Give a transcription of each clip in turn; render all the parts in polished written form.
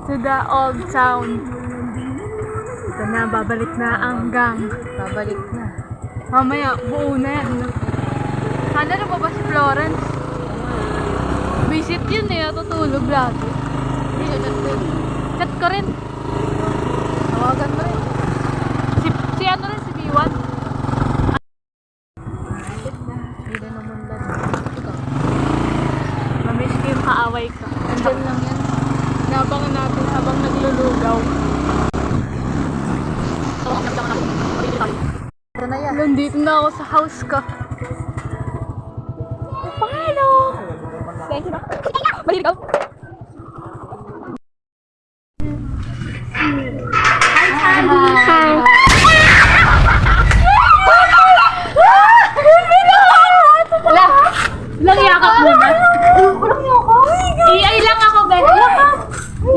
to the old town. Ito na, babalik na ang gang. Babalik na. Mamaya, buo na yan. Sana na ba si Florence? Visit yun eh, tutulog lagi. Chat ko rin. Tawagan mo rin. Si ano rin, si B1. Hindi na naman lang. Mamiss ko yung kaaway ka. Andyan lang yan. Nabangan natin habang naglulugaw. Ito na yan. Nandito na ako sa house ko. Paano? Maliligaw. Wala. Lang yakap muna. Walang yakap? Ay lang ako, Ben. Yakap.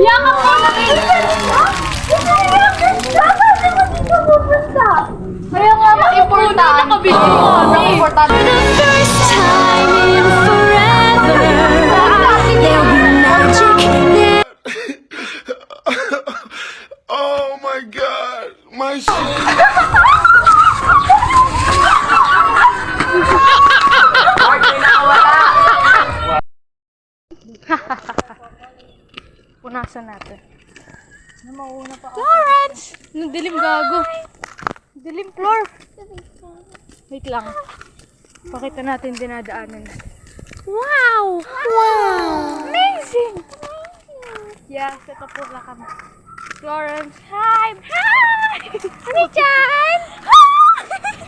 Yakap mo na, Ben. Kaya nga, ma-importante. Importante. Oh my god, my shit. Punasan natin. Na mauna pa ako. Florence! Dilim gago. Dilim floor. Wait lang. Pakita natin dinadaanan. Wow! Wow! Amazing! Yeah, set up po lang kami. Florence, hi! Hi! Ano dyan?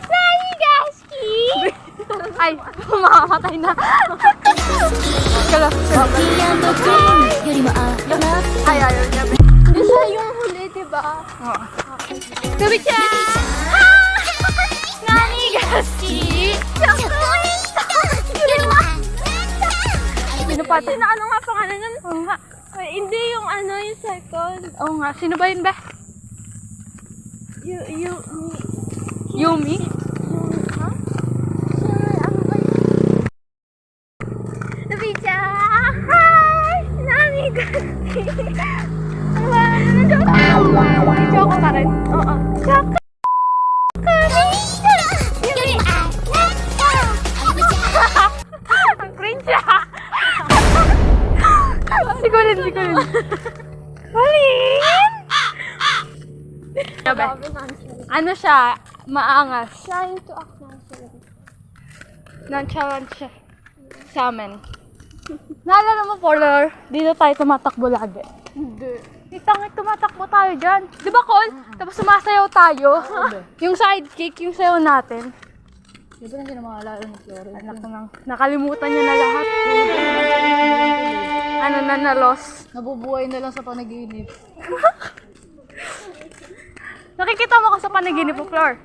Nani, Gaski! Ay, mamamatay na. Kala, ay, ayaw niya. Isa yung huli, diba? Oo. Gabi dyan! Nani, Gaski! Pinupatay na ano nga pangalan nun? Oo nga. Ay, hindi yung ano, yung second. Oo nga. Sino ba yun ba? Yumi? Ha? Ano ba yun? Nabidya! Hi! Nani, Gaski! May choco ka rin? Oo. Choco! Ang cringe ah! Sigulin. Halin! Sabi, ano siya? Maangas. Trying to act naturally. Nonchalant siya sa amin. Naalala mo, Polar, dito tayo tumatakbo lagi. Hindi. Itang tumatakbo tayo dyan. Di ba, Col? Tapos sumasayaw tayo. Yung sidekick, yung sayaw natin. Di ba na siya maalala ni Florence? Anak ko nang nakalimutan niya na lahat. Ano na loss. Nabubuhay na lang sa panaginip. Nakikita mo ko sa panaginip mo, Flor.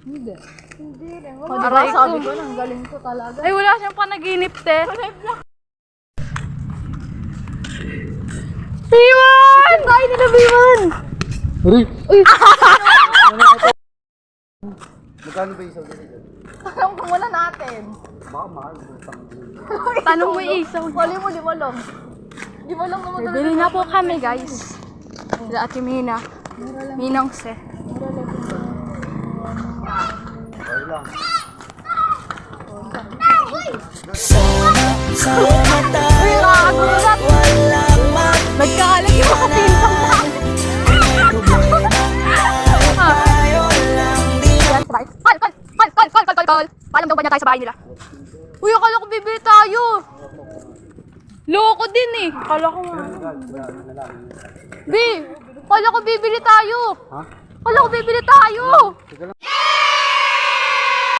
Hindi. Hindi rin. O, Wala. diba Aray ko. sabi ko, ang galing ko talaga. Ay, wala siyang panaginip, te. Biwan! Tayo nila, Biwan! Uy! Uy! Magkano ba isaw dito? Tanong ko muna natin. Baka mahal. Tanong mo yung isaw. Wali mo, di mo lang. Di mo lang naman Bili na po kami, guys. Sa Ate Mina. Minang se. Okay lang. Sama tayo, walang Nagkaalag yung mga pintang na. tayo lang din. Kal. Paalam daw ba niya tayo sa bahay nila? Uy, akala ko bibili tayo. Loko din eh. Akala ko nga. Bi, akala ko bibili tayo. Ha? Akala ko bibili tayo.